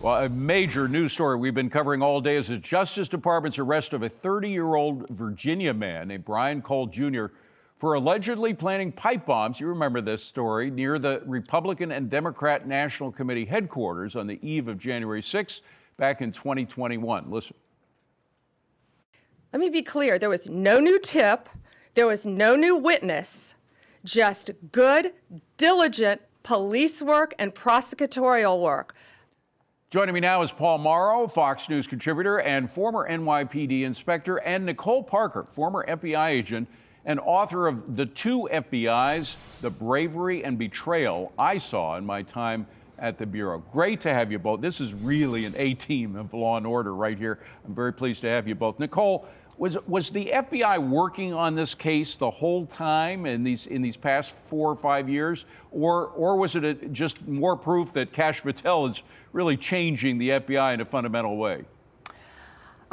Well, a major news story we've been covering all day is the Justice Department's arrest of a 30-year-old Virginia man named Brian Cole Jr. for allegedly planting pipe bombs, you remember this story, near the Republican and Democrat National Committee headquarters on the eve of January 6th back in 2021. Listen. Let me be clear. There was no new tip. There was no new witness. Just good, diligent police work and prosecutorial work. Joining me now is Paul Mauro, Fox News contributor and former NYPD inspector, and Nicole Parker, former FBI agent and author of The Two FBIs, The Bravery and Betrayal I Saw in My Time at the Bureau. Great to have you both. This is really an A-team of law and order right here. I'm very pleased to have you both. Nicole, was the FBI working on this case the whole time in these past 4 or 5 years, or was it just more proof that Kash Patel is really changing the FBI in a fundamental way?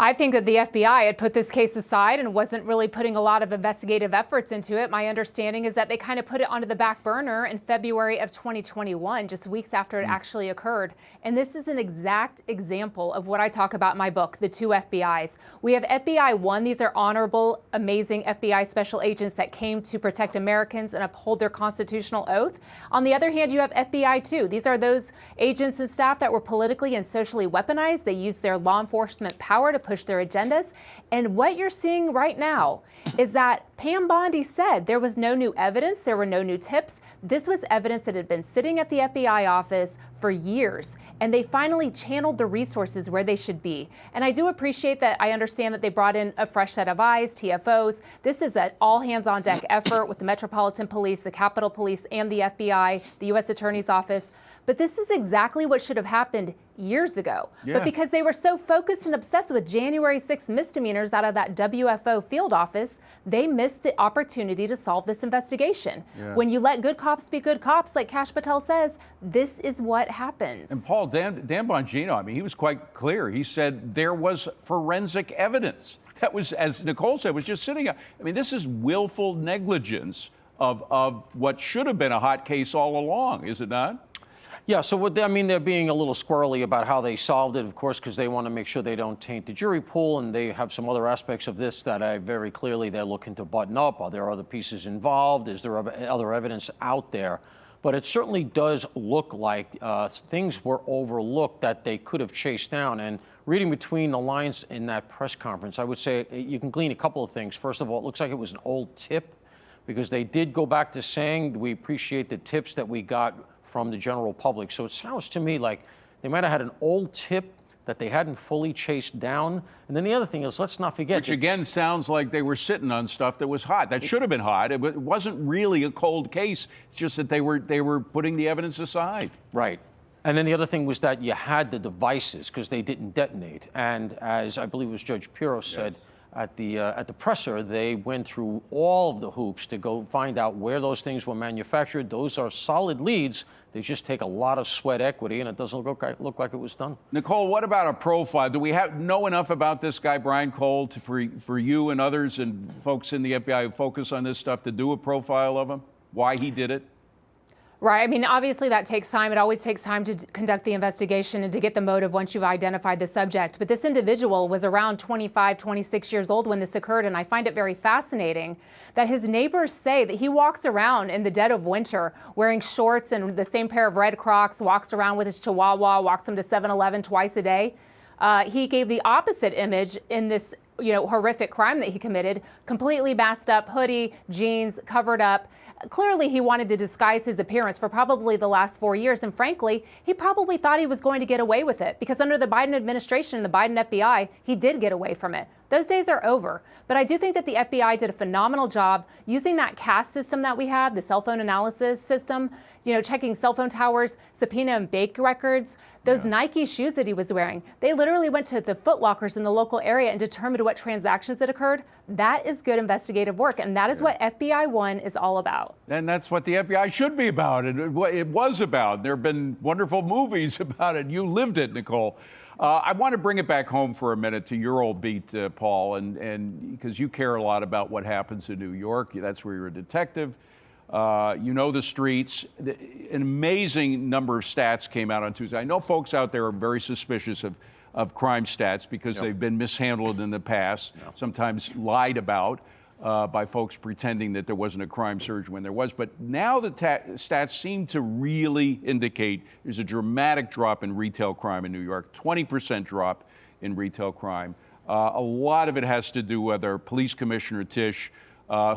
I think that the FBI had put this case aside and wasn't really putting a lot of investigative efforts into it. My understanding is that they kind of put it onto the back burner in February of 2021, just weeks after it actually occurred. And this is an exact example of what I talk about in my book, The Two FBIs. We have FBI 1. These are honorable, amazing FBI special agents that came to protect Americans and uphold their constitutional oath. On the other hand, you have FBI 2. These are those agents and staff that were politically and socially weaponized. They used their law enforcement power to push their agendas. And what you're seeing right now is that Pam Bondi said there was no new evidence, there were no new tips. This was evidence that had been sitting at the FBI office for years, and they finally channeled the resources where they should be. And I do appreciate that. I understand that they brought in a fresh set of eyes, TFOs. This is an all hands on deck effort with the Metropolitan Police, the Capitol Police, and the FBI, the U.S. Attorney's Office. But this is exactly what should have happened years ago. Yeah. But because they were so focused and obsessed with January 6 misdemeanors out of that WFO field office, they missed the opportunity to solve this investigation. Yeah. When you let good cops be good cops, like Kash Patel says, this is what happens. And Paul, Dan Bongino, I mean, he was quite clear. He said there was forensic evidence. That was, as Nicole said, was just sitting. I mean, this is willful negligence of what should have been a hot case all along, is it not? Yeah, so they're being a little squirrely about how they solved it, of course, because they want to make sure they don't taint the jury pool, and they have some other aspects of this that very clearly they're looking to button up. Are there other pieces involved? Is there other evidence out there? But it certainly does look like things were overlooked that they could have chased down. And reading between the lines in that press conference, I would say you can glean a couple of things. First of all, it looks like it was an old tip, because they did go back to saying, we appreciate the tips that we got from the general public. So it sounds to me like they might have had an old tip that they hadn't fully chased down. And then the other thing is, let's not forget. Which again sounds like they were sitting on stuff that was hot. That should have been hot. It wasn't really a cold case. It's just that they were putting the evidence aside. Right. And then the other thing was that you had the devices because they didn't detonate. And as I believe it was Judge Pirro said, yes, at the presser, they went through all of the hoops to go find out where those things were manufactured. Those are solid leads. They just take a lot of sweat equity, and it doesn't look like it was done. Nicole, what about a profile? Do we know enough about this guy, Brian Cole, for you and others and folks in the FBI who focus on this stuff to do a profile of him? Why he did it? Right. I mean, obviously that takes time. It always takes time to conduct the investigation and to get the motive once you've identified the subject. But this individual was around 25, 26 years old when this occurred. And I find it very fascinating that his neighbors say that he walks around in the dead of winter wearing shorts and the same pair of red Crocs, walks around with his Chihuahua, walks him to 7-Eleven twice a day. He gave the opposite image in this horrific crime that he committed, completely masked up, hoodie, jeans, covered up. Clearly, he wanted to disguise his appearance for probably the last 4 years. And frankly, he probably thought he was going to get away with it because under the Biden administration and the Biden FBI, he did get away from it. Those days are over. But I do think that the FBI did a phenomenal job using that CAS system that we have, the cell phone analysis system, checking cell phone towers, subpoena and bake records. Those Nike shoes that he was wearing, they literally went to the Foot Lockers in the local area and determined what transactions had occurred. That is good investigative work, and that is what FBI 1 is all about. And that's what the FBI should be about, and it was about. There have been wonderful movies about it. You lived it, Nicole. I want to bring it back home for a minute to your old beat, Paul, and because you care a lot about what happens in New York. That's where you're a detective. You know the streets. An amazing number of stats came out on Tuesday. I know folks out there are very suspicious of crime stats because they've been mishandled in the past, sometimes lied about by folks pretending that there wasn't a crime surge when there was. But now the stats seem to really indicate there's a dramatic drop in retail crime in New York, 20% drop in retail crime. A lot of it has to do with our police commissioner, Tisch,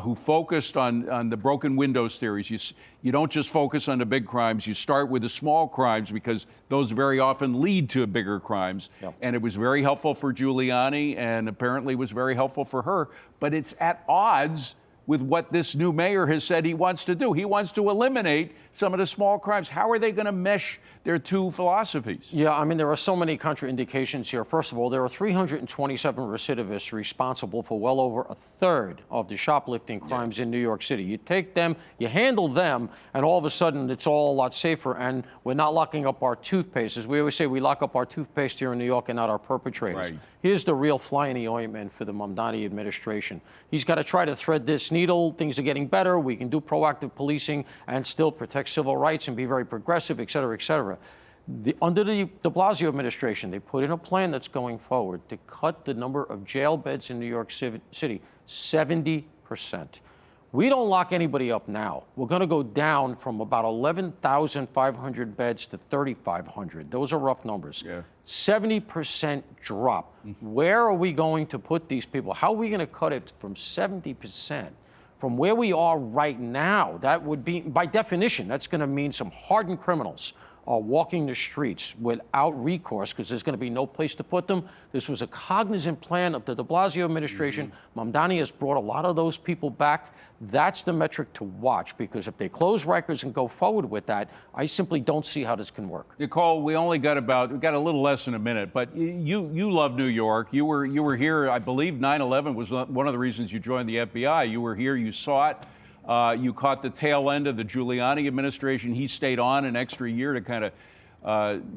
who focused on the broken windows theories. You don't just focus on the big crimes, you start with the small crimes because those very often lead to bigger crimes. And it was very helpful for Giuliani and apparently was very helpful for her, but it's at odds with what this new mayor has said he wants to do. He wants to eliminate some of the small crimes. How are they going to mesh their two philosophies? Yeah, I mean, there are so many contraindications here. First of all, there are 327 recidivists responsible for well over a third of the shoplifting crimes in New York City. You take them, you handle them, and all of a sudden it's all a lot safer, and we're not locking up our toothpaste. As we always say, we lock up our toothpaste here in New York and not our perpetrators. Right. Here's the real fly in the ointment for the Mamdani administration. He's got to try to thread this needle. Things are getting better. We can do proactive policing and still protect civil rights and be very progressive, et cetera, et cetera. Under the de Blasio administration, they put in a plan that's going forward to cut the number of jail beds in New York City 70%. We don't lock anybody up now. We're going to go down from about 11,500 beds to 3,500. Those are rough numbers. 70% drop. Where are we going to put these people? How are we going to cut it from 70%? From where we are right now, that would be, by definition, that's going to mean some hardened criminals are walking the streets without recourse because there's going to be no place to put them. This was a cognizant plan of the de Blasio administration. Mamdani has brought a lot of those people back. That's the metric to watch, because if they close records and go forward with that, I simply don't see how this can work. Nicole, we got a little less than a minute, but you love New York. You were here, I believe 9/11 was one of the reasons you joined the FBI. You were here, you saw it. You caught the tail end of the Giuliani administration. He stayed on an extra year to kind of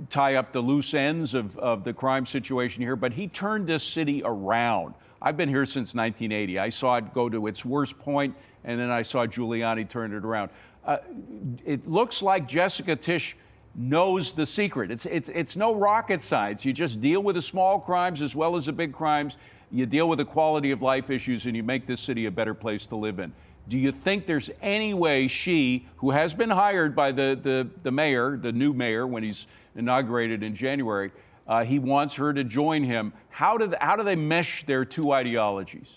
tie up the loose ends of the crime situation here, but he turned this city around. I've been here since 1980. I saw it go to its worst point, and then I saw Giuliani turn it around. It looks like Jessica Tisch knows the secret. It's no rocket science. You just deal with the small crimes as well as the big crimes. You deal with the quality of life issues, and you make this city a better place to live in. Do you think there's any way she, who has been hired by the mayor, the new mayor, when he's inaugurated in January, he wants her to join him? How do they mesh their two ideologies?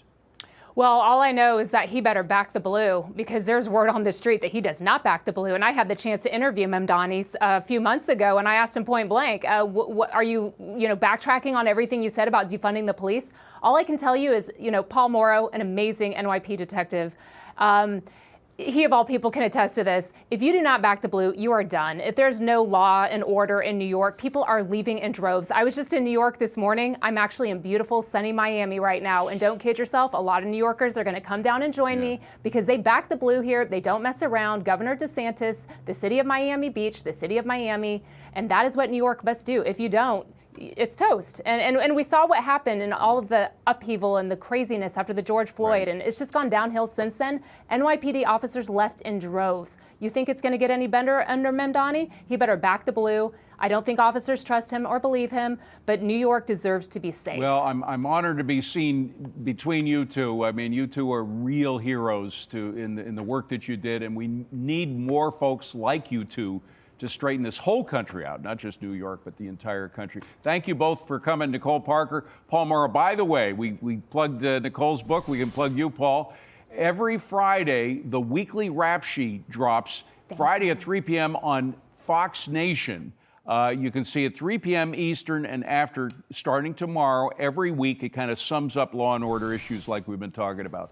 Well, all I know is that he better back the blue, because there's word on the street that he does not back the blue. And I had the chance to interview Mamdani a few months ago, and I asked him point blank, what, are you backtracking on everything you said about defunding the police? All I can tell you is, Paul Mauro, an amazing NYP detective, he of all people can attest to this. If you do not back the blue, you are done. If there's no law and order in New York, people are leaving in droves. I was just in New York this morning. I'm actually in beautiful, sunny Miami right now. And don't kid yourself, a lot of New Yorkers are going to come down and join me because they back the blue here. They don't mess around. Governor DeSantis, the city of Miami Beach, the city of Miami. And that is what New York must do. If you don't, it's toast. And we saw what happened in all of the upheaval and the craziness after the George Floyd, and it's just gone downhill since then. NYPD officers left in droves. You think it's going to get any better under Mamdani? He better back the blue. I don't think officers trust him or believe him, but New York deserves to be safe. Well, I'm honored to be seen between you two. I mean, you two are real heroes in the work that you did, and we need more folks like you two to straighten this whole country out, not just New York, but the entire country. Thank you both for coming, Nicole Parker, Paul Mauro. By the way, we plugged Nicole's book. We can plug you, Paul. Every Friday, the weekly rap sheet drops Friday at 3 p.m. on Fox Nation. You can see it 3 p.m. Eastern and after, starting tomorrow. Every week, it kind of sums up law and order issues like we've been talking about.